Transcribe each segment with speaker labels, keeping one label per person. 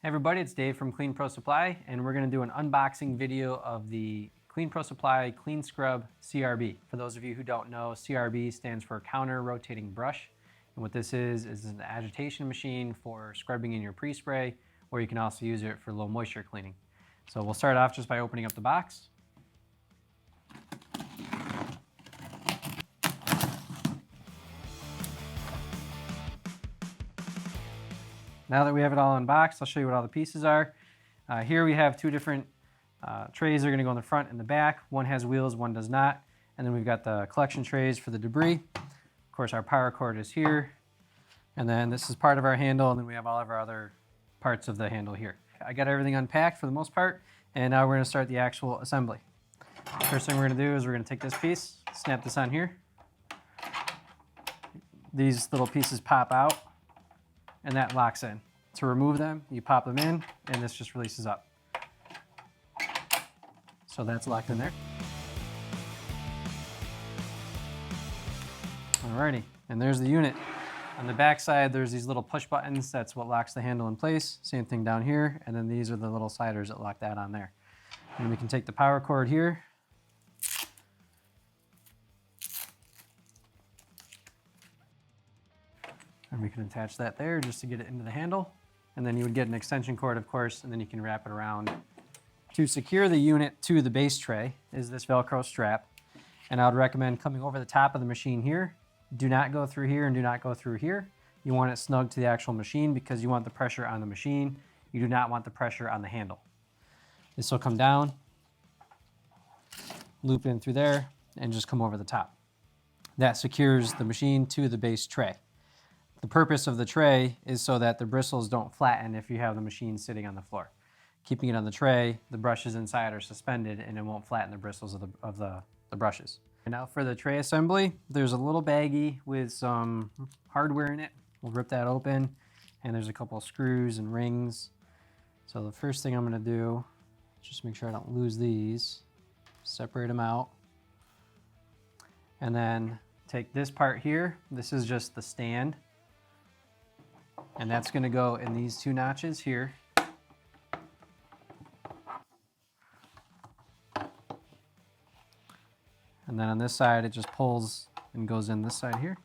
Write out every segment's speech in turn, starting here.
Speaker 1: Hey everybody, it's Dave from Clean Pro Supply, and we're going to do an unboxing video of the Clean Pro Supply CleanScrub CRB. For those of you who don't know, CRB stands for Counter Rotating Brush. And what this is an agitation machine for scrubbing in your pre-spray, or you can also use it for low moisture cleaning. So we'll start off just by opening up the box. Now that we have it all unboxed, I'll show you what all the pieces are. Here we have two different trays that are going to go in the front and the back. One has wheels, one does not. And then we've got the collection trays for the debris. Of course, our power cord is here. And then this is part of our handle, and then we have all of our other parts of the handle here. I got everything unpacked for the most part, and now we're going to start the actual assembly. First thing we're going to do is we're going to take this piece, snap this on here. These little pieces pop out, and that locks in. To remove them, you pop them in, and this just releases up. So that's locked in there. Alrighty, and there's the unit. On the back side, there's these little push buttons. That's what locks the handle in place. Same thing down here, and then these are the little sliders that lock that on there. And we can take the power cord here. And we can attach that there just to get it into the handle. And then you would get an extension cord, of course, and then you can wrap it around. To secure the unit to the base tray is this Velcro strap. And I would recommend coming over the top of the machine here. Do not go through here and do not go through here. You want it snug to the actual machine because you want the pressure on the machine. You do not want the pressure on the handle. This will come down, loop in through there, and just come over the top. That secures the machine to the base tray. The purpose of the tray is so that the bristles don't flatten if you have the machine sitting on the floor. Keeping it on the tray, the brushes inside are suspended and it won't flatten the bristles of the brushes. And now for the tray assembly, there's a little baggie with some hardware in it. We'll rip that open, and there's a couple of screws and rings. So the first thing I'm gonna do, just make sure I don't lose these, separate them out. And then take this part here. This is just the stand. And that's going to go in these two notches here. And then on this side, it just pulls and goes in this side here.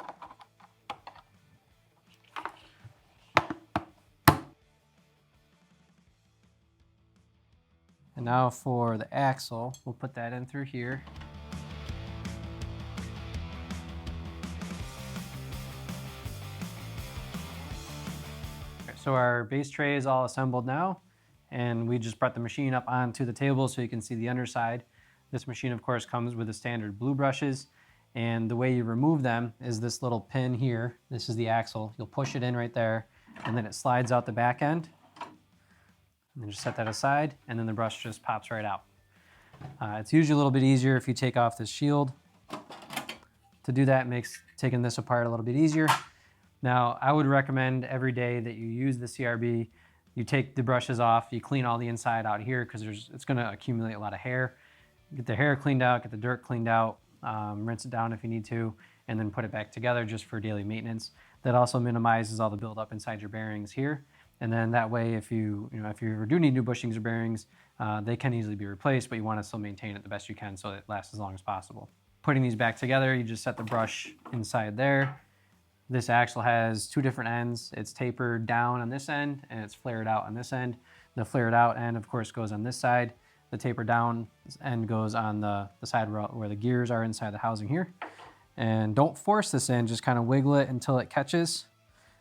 Speaker 1: And now for the axle, we'll put that in through here. So our base tray is all assembled now, and we just brought the machine up onto the table so you can see the underside. This machine, of course, comes with the standard blue brushes, and the way you remove them is this little pin here. This is the axle. You'll push it in right there, and then it slides out the back end. And then just set that aside, and then the brush just pops right out. It's usually a little bit easier if you take off this shield. To do that makes taking this apart a little bit easier. Now, I would recommend every day that you use the CRB, you take the brushes off, you clean all the inside out here because it's going to accumulate a lot of hair. Get the hair cleaned out, get the dirt cleaned out, rinse it down if you need to, and then put it back together just for daily maintenance. That also minimizes all the buildup inside your bearings here. And then that way, if you ever do need new bushings or bearings, they can easily be replaced, but you want to still maintain it the best you can so it lasts as long as possible. Putting these back together, you just set the brush inside there. This axle has two different ends. It's tapered down on this end and it's flared out on this end. The flared out end, of course, goes on this side. The tapered down end goes on the side where the gears are inside the housing here. And don't force this in, just kind of wiggle it until it catches,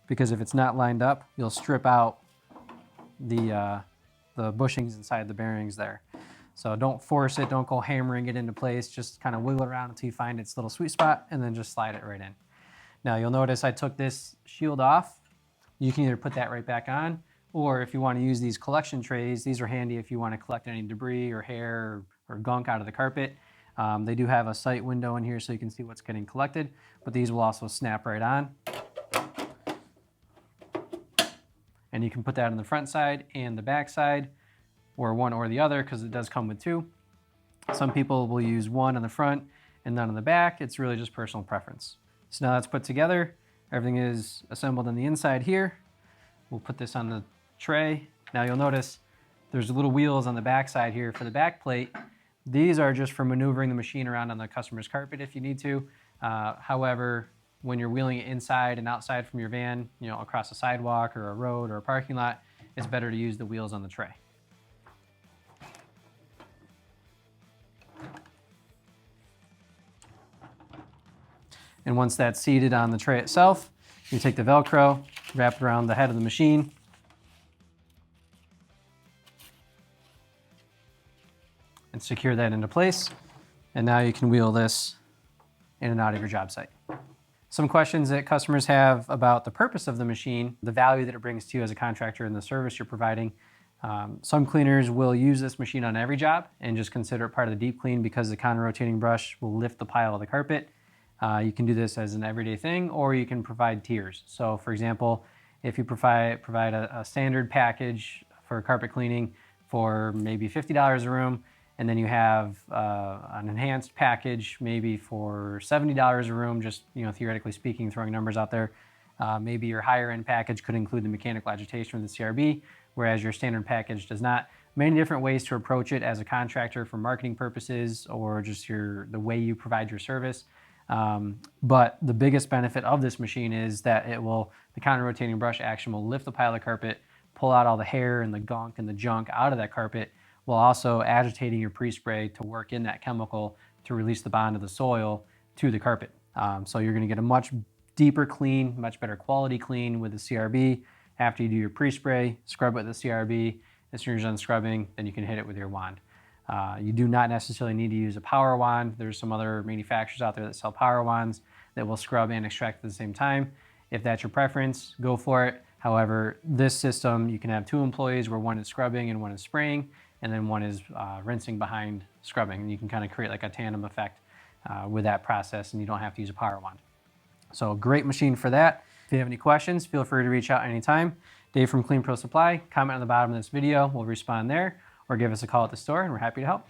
Speaker 1: because if it's not lined up, you'll strip out the bushings inside the bearings there. So don't force it, don't go hammering it into place, just kind of wiggle it around until you find its little sweet spot and then just slide it right in. Now you'll notice I took this shield off. You can either put that right back on, or if you want to use these collection trays, these are handy if you want to collect any debris or hair or gunk out of the carpet. They do have a sight window in here so you can see what's getting collected, but these will also snap right on. And you can put that on the front side and the back side, or one or the other, because it does come with two. Some people will use one on the front and none on the back. It's really just personal preference. So now that's put together. Everything is assembled on the inside here. We'll put this on the tray Now you'll notice there's little wheels on the back side here for the back plate. These are just for maneuvering the machine around on the customer's carpet if you need to. However, when you're wheeling it inside and outside from your van, you know, across a sidewalk or a road or a parking lot, it's better to use the wheels on the tray. And once that's seated on the tray itself, you take the Velcro, wrap it around the head of the machine, and secure that into place. And now you can wheel this in and out of your job site. Some questions that customers have about the purpose of the machine, the value that it brings to you as a contractor and the service you're providing. Some cleaners will use this machine on every job and just consider it part of the deep clean because the counter-rotating brush will lift the pile of the carpet. You can do this as an everyday thing, or you can provide tiers. So for example, if you provide a standard package for carpet cleaning for maybe $50 a room, and then you have an enhanced package maybe for $70 a room, just, you know, theoretically speaking, throwing numbers out there. Maybe your higher end package could include the mechanical agitation with the CRB, whereas your standard package does not. Many different ways to approach it as a contractor for marketing purposes or just the way you provide your service. But the biggest benefit of this machine is that the counter-rotating brush action will lift the pile of carpet, pull out all the hair and the gunk and the junk out of that carpet, while also agitating your pre-spray to work in that chemical to release the bond of the soil to the carpet. So you're gonna get a much deeper clean, much better quality clean with the CRB. After you do your pre-spray, scrub with the CRB. As soon as you're done scrubbing, then you can hit it with your wand. You do not necessarily need to use a power wand. There's some other manufacturers out there that sell power wands that will scrub and extract at the same time. If that's your preference, go for it. However, this system, you can have 2 employees where one is scrubbing and one is spraying, and then one is rinsing behind scrubbing. And you can kind of create like a tandem effect with that process, and you don't have to use a power wand. So great machine for that. If you have any questions, feel free to reach out anytime. Dave from Clean Pro Supply, comment on the bottom of this video. We'll respond there, or give us a call at the store and we're happy to help.